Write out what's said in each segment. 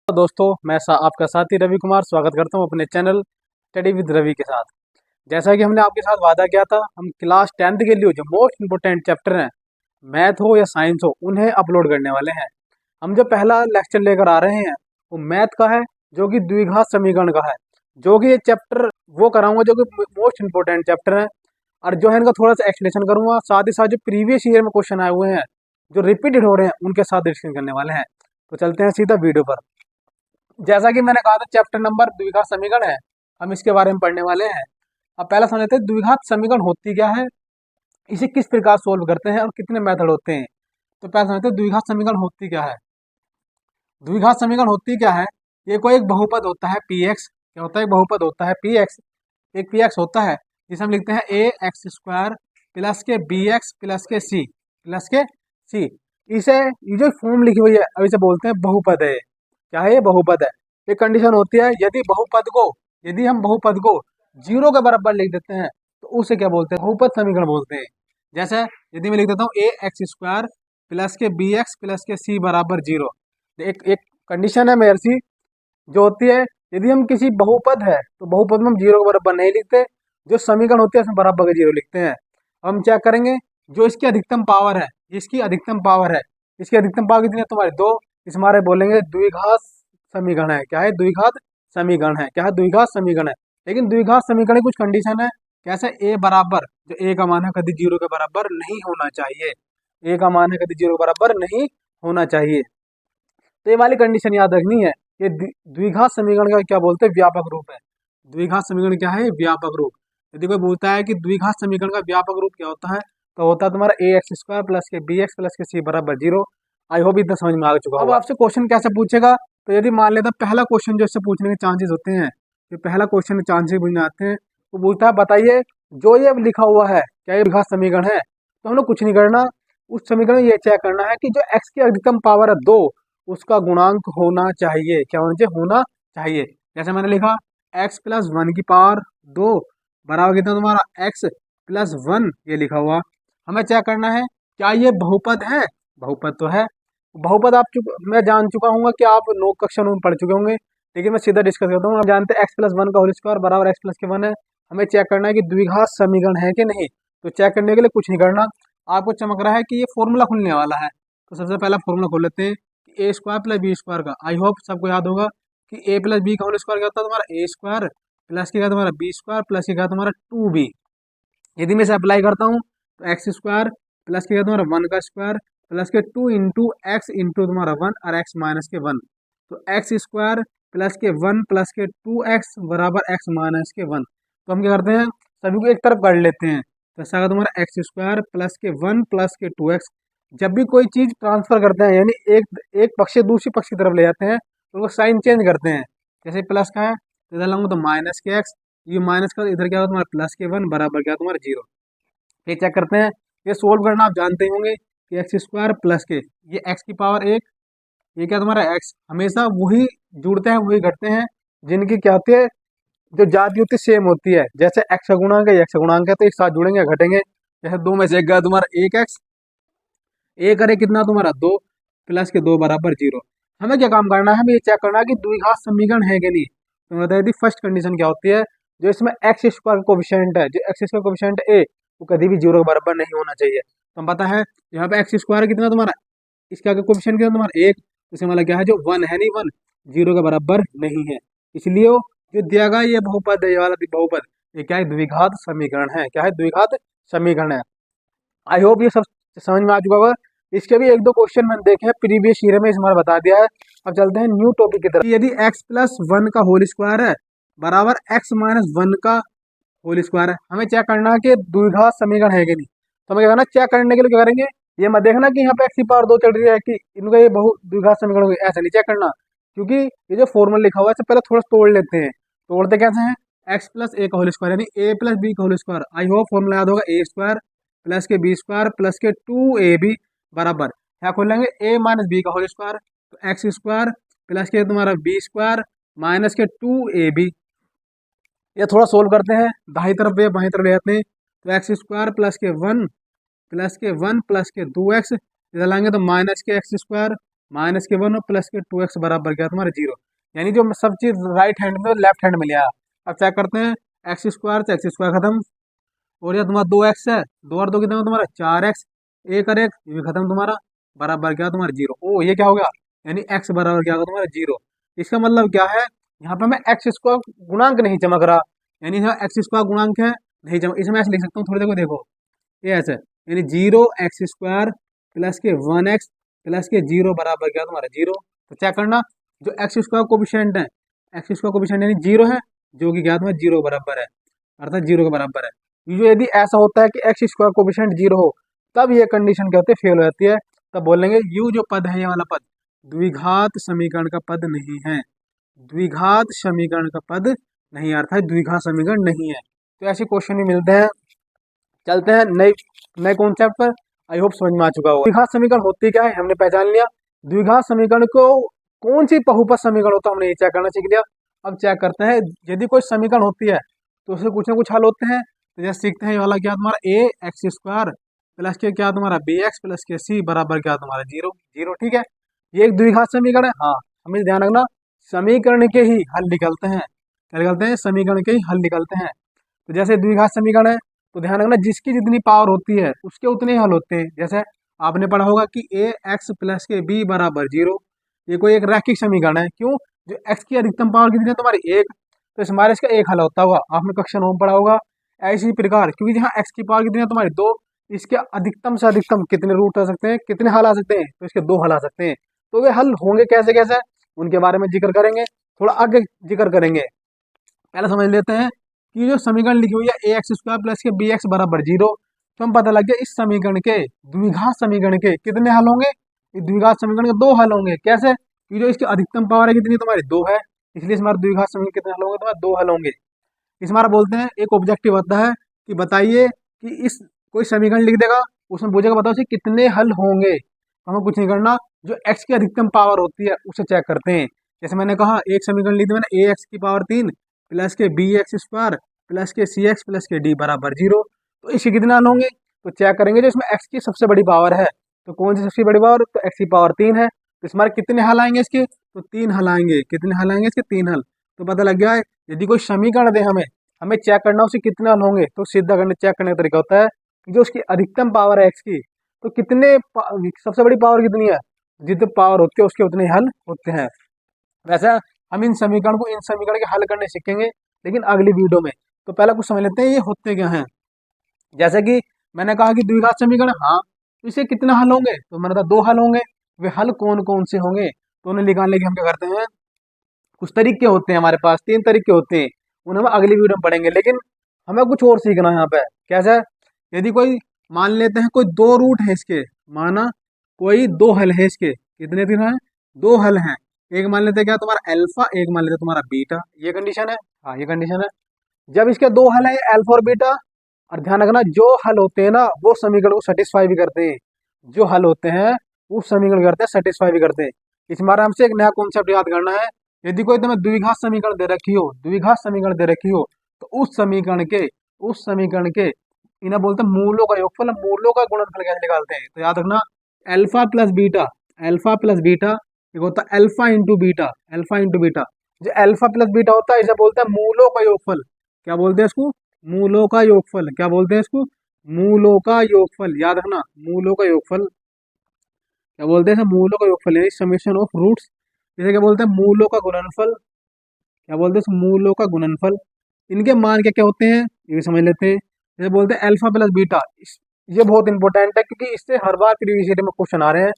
तो दोस्तों मैं आपका साथी रवि कुमार स्वागत करता हूं अपने चैनल स्टडी विद रवि के साथ। जैसा कि हमने आपके साथ वादा किया था, हम क्लास 10th के लिए जो मोस्ट इंपोर्टेंट चैप्टर हैं, मैथ हो या साइंस हो, उन्हें अपलोड करने वाले हैं। हम जो पहला लेक्चर लेकर आ रहे हैं वो मैथ का है, जो कि द्विघात समीकरण का है। जो कि ये चैप्टर वो कराऊंगा जो कि मोस्ट इंपोर्टेंट चैप्टर है, और जो है इनका थोड़ा सा एक्सप्लेनेशन करूंगा। साथ ही साथ जो प्रीवियस ईयर में क्वेश्चन आए हुए हैं जो रिपीटेड हो रहे हैं उनके साथ डिस्कशन करने वाले हैं। तो चलते हैं सीधा वीडियो पर। जैसा कि मैंने कहा था, चैप्टर नंबर द्विघात समीकरण है, हम इसके बारे में पढ़ने वाले हैं। अब पहला समझते हैं द्विघात समीकरण होती क्या है, इसे किस प्रकार सोल्व करते हैं और कितने मेथड होते हैं। तो पहला समझते हैं द्विघात समीकरण होती क्या है। द्विघात समीकरण होती क्या है, ये कोई एक बहुपद होता है पी एक्स। क्या होता है, एक बहुपद होता है पी एक्स। एक पी एक्स होता है जिसे हम लिखते हैं ए एक्स स्क्वायर प्लस के बी एक्स प्लस के सी प्लस के सी। इसे ये जो फॉर्म लिखी हुई है अब इसे बोलते हैं बहुपद है। क्या है, ये बहुपद है। एक कंडीशन होती है, यदि हम बहुपद को जीरो के बराबर लिख देते हैं तो उसे क्या बोलते हैं, बहुपद समीकरण बोलते हैं। जैसे यदि मैं लिख देता हूँ ए एक्स स्क्वायर प्लस के बी एक्स प्लस के सी बराबर जीरो। एक एक कंडीशन है मेरे सी जो होती है, यदि हम किसी बहुपद है तो बहुपद में हम जीरो के बराबर नहीं लिखते, जो समीकरण होती है उसमें बराबर का जीरो लिखते हैं। अब हम क्या करेंगे, जो इसकी अधिकतम पावर है, इसकी अधिकतम पावर है, इसकी अधिकतम पावर कितनी है तुम्हारी, दो। इस हमारे बोलेंगे द्विघात समीकरण है। क्या है, द्विघात समीकरण है। क्या है, द्विघात समीकरण है। लेकिन द्विघात समीकरण की कुछ कंडीशन है। कैसे, ए बराबर, जो ए का मान है कभी जीरो के बराबर नहीं होना चाहिए। ए का मान है कभी जीरो के बराबर नहीं होना चाहिए। तो ये वाली कंडीशन याद रखनी है। ये द्विघात समीकरण का क्या बोलते हैं, व्यापक रूप है। द्विघात समीकरण क्या है, व्यापक रूप। यदि कोई बोलता है कि द्विघात समीकरण का व्यापक रूप क्या होता है, तो होता है तुम्हारा ए एक्स स्क्वायर प्लस के बी एक्स प्लस के सी बराबर जीरो। आई होप इतना समझ में आ चुका होगा। अब आपसे क्वेश्चन कैसे पूछेगा, तो यदि मान लेता पहला क्वेश्चन जो इससे पूछने के चांसेस होते हैं, जो पहला क्वेश्चन चांसेस पूछने आते हैं, वो पूछता है बताइए जो ये लिखा हुआ है क्या ये द्विघात समीकरण है। तो हम लोग कुछ नहीं करना, उस समीकरण में ये चेक करना है कि जो एक्स की अधिकतम पावर है दो, उसका गुणांक होना चाहिए। क्या होना चाहिए, होना चाहिए। जैसे मैंने लिखा एक्स प्लस वन की पावर दो बराबर कितना तुम्हारा एक्स प्लस वन, ये लिखा हुआ। हमें चेक करना है क्या ये बहुपद है। बहुपद तो है। बहुपद मैं जान चुका हूँ कि आप 9 कक्षा में पढ़ चुके होंगे, लेकिन मैं सीधा डिस्कस करता हूँ। हम जानते हैं एक्स प्लस वन का होल स्क्वायर बराबर एक्स प्लस के वन है। हमें चेक करना है कि द्विघात समीकरण है कि नहीं। तो चेक करने के लिए कुछ नहीं करना, आपको चमक रहा है कि ये फॉर्मूला खुलने वाला है। तो सबसे पहला फॉर्मूला खोल लेते हैं कि ए स्क्वायर प्लस बी स्क्वायर का। आई होप सबको याद होगा कि ए प्लस बी का होल स्क्वायर क्या होता है तुम्हारा ए स्क्वायर प्लस के क्या तुम्हारा बी स्क्वायर प्लस के क्या तुम्हारा टू बी। यदि मैं इसे अप्लाई करता हूँ तो एक्स स्क्वायर प्लस के क्या तुम्हारा वन का स्क्वायर प्लस के टू इंटू एक्स इंटू तुम्हारा वन और एक्स माइनस के वन। तो एक्स स्क्वायर प्लस के वन प्लस के टू एक्स बराबर एक्स माइनस के वन। तो हम क्या करते हैं, सभी को एक तरफ कर लेते हैं। तो ऐसा होगा तुम्हारा एक्स स्क्वायर प्लस के वन प्लस के टू एक्स। जब भी कोई चीज़ ट्रांसफर करते हैं, यानी एक एक पक्ष से दूसरी पक्ष की तरफ ले जाते हैं, तो वो साइन चेंज करते हैं। जैसे प्लस का है तो इधर लाऊंगा तो माइनस के एक्स, ये माइनस का इधर क्या होगा तुम्हारा प्लस के वन बराबर क्या तुम्हारा जीरो। ये चेक करते हैं, ये सोल्व करना आप जानते ही होंगे कि एक्स स्क्वायर प्लस के ये एक्स की पावर एक, ये क्या तुम्हारा एक्स, हमेशा वही जुड़ते हैं वही घटते हैं जिनकी क्या होती है, जो जाति होती है सेम होती है। जैसे एक्स का गुणांक है, एक्स का गुणांक है, तो एक साथ जुड़ेंगे घटेंगे। जैसे दो में से एक गया तुम्हारा एक एक्स, एक करे कितना तुम्हारा दो प्लस के दो बराबर जीरो। हमें क्या काम करना है, हमें ये चेक करना है कि द्विघात समीकरण है कि नहीं। तो बताइए यदि फर्स्ट कंडीशन क्या होती है, जो इसमें एक्स स्क्वायर कोफिशिएंट है, जो एक्स स्क्वायर कोफिशिएंट ए, वो कभी भी जीरो के बराबर नहीं होना चाहिए। तो हम पता है यहाँ पे एक्स स्क्वायर कितना तुम्हारा, इसका कोफिशिएंट कितना तुम्हारा एक, इसमें वाला क्या है जो वन है नहीं, वन जीरो के बराबर नहीं है। इसलिए वो जो दिया गया ये बहुपद है, ये वाला बहुपद, ये क्या है, द्विघात समीकरण है। क्या है, द्विघात समीकरण है। आई होप ये सब समझ में आ चुका होगा। इसके भी एक दो क्वेश्चन मैंने देखे हैं प्रीवियस ईयर में, इसमें बता दिया है। अब चलते हैं न्यू टॉपिक की तरफ। यदि x प्लस वन का होल स्क्वायर है बराबर x माइनस वन का होल स्क्वायर है, हमें चेक करना है कि द्विघात समीकरण है कि नहीं। तो हमें क्या करना, चेक करने के लिए क्या करेंगे, ये मत देखना कि यहाँ पे x की पावर दो चल रही है कि इनका ये बहु द्विघात समीकरण होगी, ऐसा नहीं चेक करना। क्योंकि ये जो फॉर्मूला लिखा हुआ है इससे पहले थोड़ा तोड़ लेते हैं। तोड़ते कैसे हैं, एक्स प्लस ए का होल स्क्वायर यानी ए प्लस बी का whole square. I hope formula याद होगा, ए स्क्वायर प्लस के बी स्क्वायर प्लस के टू ए बी बराबर क्या खोल लेंगे, ए माइनस बी का होल स्क्वायर। तो एक्स स्क्वायर प्लस के तुम्हारा बी स्क्वायर माइनस के टू ए बी। ये थोड़ा सोल्व करते हैं, दाई तरफ या बाई तरफ ले जाते हैं। तो एक्स स्क्वायर प्लस के वन प्लस के वन प्लस के दो एक्स, इधर लाएंगे तो माइनस के एक्स स्क्वायर माइनस के 1 प्लस के 2x बराबर क्या तुम्हारा 0। यानी जो सब चीज राइट हैंड में लेफ्ट हैंड में लिया। अब चेक करते हैं, एक्स स्क्वायर से एक्स स्क्वायर खत्म, और यह तुम्हारा 2x है, 2 और 2 कितना तुम्हारा 4x, एक और एक ये भी खत्म तुम्हारा, बराबर क्या तुम्हारा 0। ओ ये क्या हो गया, यानी x बराबर क्या होगा तुम्हारा 0। इसका मतलब क्या है, यहाँ पे हमें एक्स स्क्वायर गुणांक नहीं चमक रहा, यानी यहाँ एक्स स्क्वायर गुणांक है नहीं चमक, इसमें ऐसे लिख सकता हूँ थोड़ी देर को, देखो ये ऐसे, यानी 0x² प्लस के 1x प्लस के 0 बराबर क्या तुम्हारा 0। तो चेक करना, जो एक्स स्क्वायर कोफिशिएंट है, एक्स स्क्वायर कोफिशिएंट यानी 0 है, जो कि क्या तुम्हारा 0 बराबर है, अर्थात 0 के बराबर है। जो यदि ऐसा होता है कि एक्स स्क्वायर कोफिशिएंट 0 हो, तब ये कंडीशन क्या होती है, फेल हो जाती है। तब बोलेंगे यू जो पद है, ये वाला पद द्विघात समीकरण का पद नहीं है, द्विघात समीकरण का पद नहीं, अर्थात द्विघात समीकरण नहीं है। तो ऐसे क्वेश्चन भी मिलते हैं। चलते हैं नए नए कॉन्सेप्ट पर, आई होप समझ में आ चुका होगा। द्विघात समीकरण होती क्या है हमने पहचान लिया, द्विघात समीकरण को कौन सी बहुपद समीकरण होता है हमने ये चेक करना सीख लिया। अब चेक करते हैं, यदि कोई समीकरण होती है तो उससे कुछ ना कुछ हल होते हैं। तो जैसे सीखते हैं, ये वाला क्या तुम्हारा ए एक्स स्क्वायर प्लस के क्या तुम्हारा बी एक्स प्लस के सी बराबर क्या तुम्हारा 0 0, ठीक है। ये एक द्विघात समीकरण है, हाँ हमें ध्यान रखना, समीकरण के ही हल निकलते हैं, क्या निकलते हैं, समीकरण के ही हल निकलते हैं। तो जैसे द्विघात समीकरण है, तो ध्यान रखना जिसकी जितनी पावर होती है उसके उतने ही हल होते हैं। जैसे आपने पढ़ा होगा कि ए एक्स प्लस के बी बराबर 0, ये कोई एक रैखिक समीकरण है, क्यों, जो एक्स की अधिकतम पावर कितनी है तुम्हारी 1, तो इस हमारे इसका एक हल होता होगा, आपने कक्षा 9 में पढ़ा होगा। ऐसी प्रकार क्योंकि जहाँ एक्स की पावर कितनी है तुम्हारी 2, इसके अधिकतम से अधिकतम कितने रूट आ सकते हैं, कितने हल आ सकते हैं, तो इसके 2 हल आ सकते हैं। तो वे हल होंगे कैसे कैसे, उनके बारे में जिक्र करेंगे, थोड़ा आगे जिक्र करेंगे। पहले समझ लेते हैं कि जो समीकरण लिखी हुई है ए एक्स स्क्वायर प्लस के बी एक्स बराबर 0, तो हम पता लग गया इस समीकरण के, द्विघात समीकरण के कितने हल होंगे, इस द्विघात समीकरण के 2 हल होंगे। कैसे, कि जो इसकी अधिकतम पावर है कितनी तुम्हारी 2 है, इसलिए हमारे द्विघात समीकरण कितने हल होंगे तुम्हारे 2 हल होंगे। इस हमारा बोलते हैं एक ऑब्जेक्टिव होता है कि बताइए कि इस कोई समीकरण लिख देगा, उसमें पूछेगा बताओ इसे कितने हल होंगे, तो हमें कुछ नहीं करना, जो एक्स की अधिकतम पावर होती है उसे चेक करते हैं। जैसे मैंने कहा एक समीकरण लिख दिया मैंने, ए एक्स की पावर 3 प्लस के बी एक्स स्क्वायर प्लस के सी एक्स प्लस के डी बराबर 0, तो इसके कितने हल होंगे, तो चेक करेंगे जो इसमें एक्स की सबसे बड़ी पावर है, तो कौन सी सबसे बड़ी पावर, तो एक्स की पावर 3 है, तो इसमें कितने हल आएंगे इसके, तो 3 हल आएंगे, कितने हल आएंगे इसके 3 हल। तो पता लग गया है, यदि कोई समीकरण दे हमें, हमें चेक करना उसे कितने हल होंगे, तो सीधा करने चेक करने का तरीका होता है कि जो उसकी अधिकतम पावर है एक्स की, तो कितने सबसे बड़ी पावर कितनी है, जितने पावर होती है उसके उतने हल होते हैं। वैसे हम इन समीकरण को, इन समीकरण के हल करने सीखेंगे लेकिन अगली वीडियो में। तो पहले कुछ समझ लेते हैं ये होते क्या हैं। जैसे कि मैंने कहा कि द्विघात समीकरण, हाँ तो इसे कितने हल होंगे, तो मैंने कहा 2 हल होंगे। वे हल कौन कौन से होंगे, तो उन्हें निकालने की हम क्या करते हैं, कुछ तरीके होते हैं हमारे पास, 3 तरीके होते हैं, उन्हें हम अगली वीडियो में पढ़ेंगे। लेकिन हमें कुछ और सीखना है यहाँ पे, कैसे, यदि कोई मान लेते हैं कोई 2 रूट है इसके, माना कोई 2 हल है इसके, कितने दिन है, 2 हल हैं, एक मान लेते हैं क्या तुम्हारा अल्फा, एक मान लेते हैं तुम्हारा बीटा, ये कंडीशन है, हाँ ये कंडीशन है। जब इसके 2 हल है अल्फा और बीटा, और ध्यान रखना जो हल होते हैं ना वो समीकरण को सेटिस्फाई भी करते हैं, जो हल होते हैं वो समीकरण करते हैं सेटिस्फाई भी करते हैं। इस बार हमसे एक नया कॉन्सेप्ट याद करना है, यदि कोई तुम्हें द्विघात समीकरण दे रखी हो, द्विघात समीकरण दे रखी हो, तो उस समीकरण के इन्हें बोलते हैं मूलों का योगफल, मूलों का गुणनफल कैसे निकालते हैं, तो याद रखना alpha plus beta, alpha plus beta एक होता है alpha into beta, alpha into beta. जो अल्फा प्लस बीटा होता है इसे बोलते हैं मूलों का योगफल, क्या बोलते हैं इसको, मूलों का योगफल, क्या बोलते हैं इसको, मूलों का योगफल, याद रखना मूलों का योगफल, क्या बोलते हैं, मूलों का योगफल यानी समेशन ऑफ रूट्स। जैसे क्या बोलते हैं मूलों का गुणनफल, क्या बोलते हैं मूलों का गुणनफल। इनके मान क्या क्या होते हैं ये भी समझ लेते हैं। जैसे बोलते हैं अल्फा प्लस बीटा, ये बहुत इंपॉर्टेंट है क्योंकि इससे हर बार प्रीवियस ईयर में क्वेश्चन आ रहे हैं।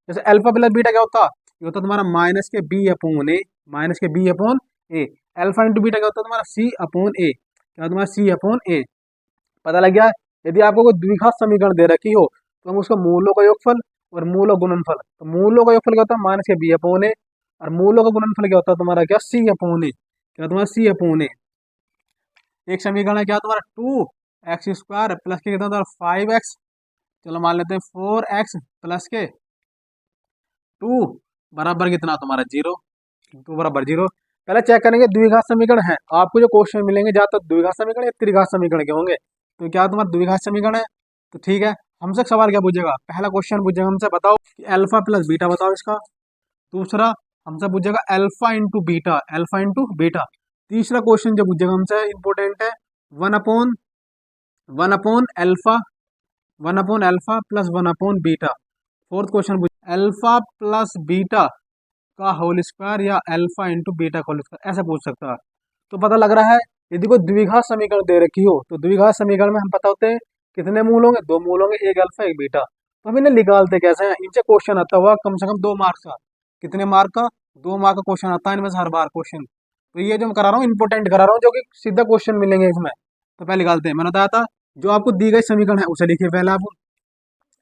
जैसे अल्फा प्लस बीटा क्या होता, ये होता तुम्हारा माइनस के बी अपॉन ए, माइनस के बी अपॉन ए। अल्फा इंटू बीटा क्या होता है तुम्हारा सी अपॉन ए, क्या तुम्हारा सी अपॉन ए। पता लग गया। यदि आपको कोई द्विघात समीकरण दे रखी हो तो हम उसका मूलों का योगफल और मूलों गुणनफल, तो मूलों का योगफल क्या होता है माइनस के बी अपॉन ए, और मूलों का गुणनफल क्या होता है तुम्हारा क्या सी अपॉन ए, क्या तुम्हारा सी अपॉन ए। एक समीकरण है क्या तुम्हारा 2x² प्लस के कितना तुम्हारा 5x, चलो मान लेते हैं 4x प्लस के 2 बराबर कितना तुम्हारा 0, 2 बराबर 0। पहले चेक करेंगे द्विघात समीकरण है, आपको जो क्वेश्चन मिलेंगे ज्यादातर द्विघात समीकरण या त्रिघात समीकरण के होंगे, तो क्या तुम्हारा द्विघात समीकरण है, तो ठीक है। हमसे सवाल क्या पूछेगा, पहला क्वेश्चन पूछेगा हमसे बताओ कि अल्फा प्लस बीटा बताओ इसका, दूसरा हमसे पूछेगा अल्फा इंटू बीटा। तीसरा क्वेश्चन जो पूछेगा हमसे इंपॉर्टेंट है, one upon alpha plus one upon beta. Fourth question alpha plus beta का होल स्क्वायर या अल्फा इंटू बीटा का होल स्क्वायर, ऐसा पूछ सकता है। तो पता लग रहा है यदि कोई द्विघात समीकरण दे रखी हो तो द्विघात समीकरण में हम पता होते हैं कितने मूल होंगे, दो मूल होंगे, एक अल्फा एक बीटा। तो हम इन्हें निकालते कैसे हैं, इनसे क्वेश्चन आता हुआ कम से कम 2 मार्क्स का। कितने मार्क का? 2 मार्क का क्वेश्चन आता है इनमें से हर बार क्वेश्चन। तो ये जो मैं करा रहा हूँ इंपॉर्टेंट करा रहा हूँ, जो कि सीधा क्वेश्चन मिलेंगे इसमें। तो पहले निकालते हैं। मैंने बताया था जो आपको दी गई समीकरण है उसे लिखिए पहले आप।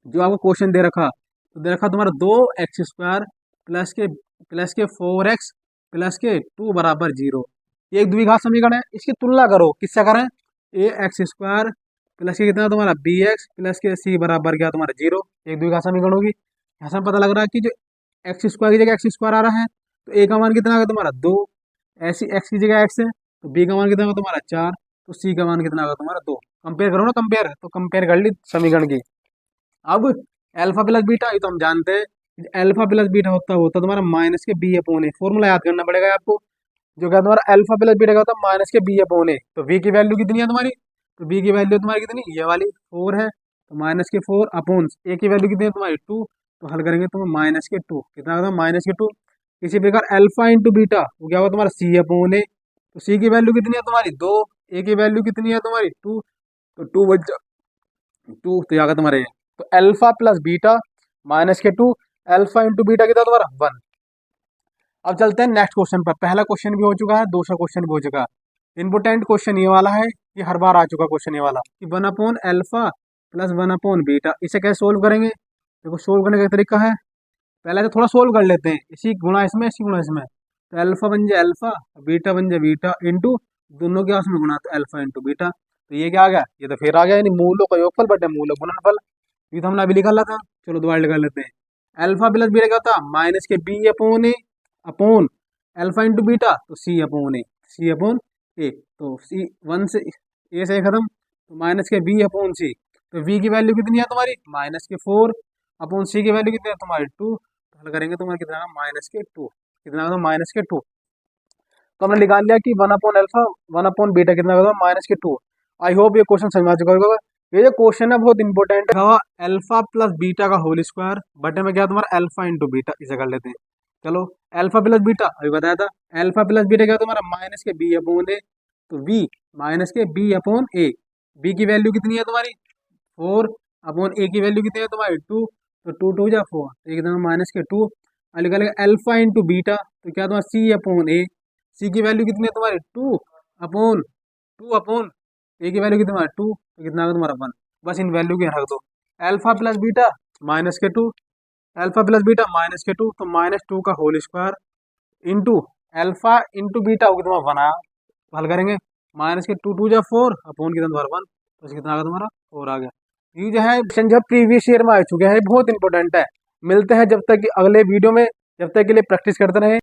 जो आपको क्वेश्चन दे रखा, तो दे रखा तुम्हारा 2x² प्लस के 4x प्लस के 2 बराबर 0। ये एक द्विघात समीकरण है। इसकी तुलना करो, किससे करें? ax² प्लस के कितना तुम्हारा bx प्लस के c बराबर क्या तुम्हारा 0। एक द्विघात समीकरण होगी। यहाँ से पता लग रहा है कि जो x² की जगह x² आ रहा है तो a का मान कितना होगा तुम्हारा 2, ऐसी x की जगह x है तो b का मान कितना होगा तुम्हारा 4, तो c का मान कितना होगा तुम्हारा 2। कंपेयर करो ना, कंपेयर तो कंपेयर कर ली समीकरण की। अब अल्फा प्लस बीटा, ये तो हम जानते हैं अल्फा प्लस बीटा होता होता तुम्हारा माइनस के बी अपॉन ए। फॉर्मूला याद करना पड़ेगा आपको। जो क्या तुम्हारा अल्फा प्लस बीटा का होता है माइनस के बी अपॉन ए। तो वी की वैल्यू कितनी है तुम्हारी? तो बी की वैल्यू तुम्हारी कितनी, ये वाली 4 है, तो माइनस के 4 अपॉन ए की वैल्यू कितनी है तुम्हारी 2। तो हल करेंगे तुम माइनस के 2, कितना होगा माइनस के 2। इसी प्रकार अल्फा इंटू बीटा वो क्या होगा तुम्हारा सी अपॉन ए। तो सी की वैल्यू कितनी है तुम्हारी 2, ए की वैल्यू कितनी है तुम्हारी 2, तो 2 बच 2 तो यहाँ तुम्हारे। तो अल्फा प्लस बीटा माइनस के 2, अल्फा इंटू बीटा कितना तुम्हारा 1। अब चलते हैं नेक्स्ट क्वेश्चन पर। पहला क्वेश्चन भी हो चुका है, दूसरा क्वेश्चन भी हो चुका है। इंपोर्टेंट क्वेश्चन ये वाला है, ये हर बार आ चुका क्वेश्चन ये वाला कि 1 upon alpha plus 1 upon beta. इसे कैसे सोल्व करेंगे? देखो सोल्व करने का तरीका है, पहले तो थोड़ा सोल्व कर लेते हैं, इसी गुणा इसमें इसी गुणा इसमें। तो अल्फा बन जाए अल्फा, बीटा बन जाए बीटा, इंटू दोनों के आपस में गुणा, तो अल्फा इंटू बीटा। तो ये क्या आ गया? ये तो फिर आ गया, यानी मूलों का योगफल बटे मूलों का गुणनफल। ये तो हमने अभी निकाला था। चलो दोबारा निकाल लेते हैं। अल्फा प्लस बीटा क्या होता है? माइनस के बी अपॉन ए अपॉन अल्फा इंटू बीटा, तो सी अपॉन ए, सी अपॉन ए। तो सी 1 से ए से खत्म, तो माइनस के बी अपॉन सी। तो वी की वैल्यू कितनी है तुम्हारी माइनस के 4 अपॉन सी की वैल्यू कितनी है तुम्हारी 2। तो हल करेंगे तुम्हारा कितना माइनस के 2, कितना होगा माइनस के 2। तो हमने निकाल लिया कि 1 अपॉन अल्फा 1 अपॉन बीटा कितना होगा माइनस के 2। आई होप ये क्वेश्चन समझ में आ चुका होगा। ये जो क्वेश्चन है बहुत इंपॉर्टेंट है, अल्फा प्लस बीटा का होल स्क्वायर बटे में क्या तुम्हारा अल्फा इंटू बीटा, इसे कर लेते हैं। चलो अल्फा प्लस बीटा अभी बताया था, अल्फा प्लस बीटा क्या तुम्हारा माइनस के बी अपॉन ए। तो वी माइनस के बी अपॉन ए, बी की वैल्यू कितनी है तुम्हारी 4 अपॉन ए की वैल्यू कितनी है तुम्हारी 2, तो 2 2 जा 4, तो कितना माइनस के 2। और निकालेंगे अल्फा इंटू बीटा, तो क्या तुम्हारा सी अपॉन ए, सी की वैल्यू कितनी है तुम्हारी 2 अपॉन ए की वैल्यू कितनी तुम्हारी 2, तो कितना होगा तुम्हारा 1। बस इन वैल्यू के रख दो। अल्फा प्लस बीटा माइनस के 2, अल्फा प्लस बीटा माइनस के 2, तो माइनस 2 का whole square into alpha into beta होगी तुम्हारा 1 आया। तो हल करेंगे माइनस के 2 2 जा 4 अपॉन कितना तुम्हारा 1, तो कितना आ गया तुम्हारा 4 आ गया। ये जो है क्वेश्चन जो प्रीवियस ईयर में आ चुके हैं, बहुत इंपॉर्टेंट है। मिलते हैं जब तक कि अगले वीडियो में, जब तक के लिए प्रैक्टिस करते रहे।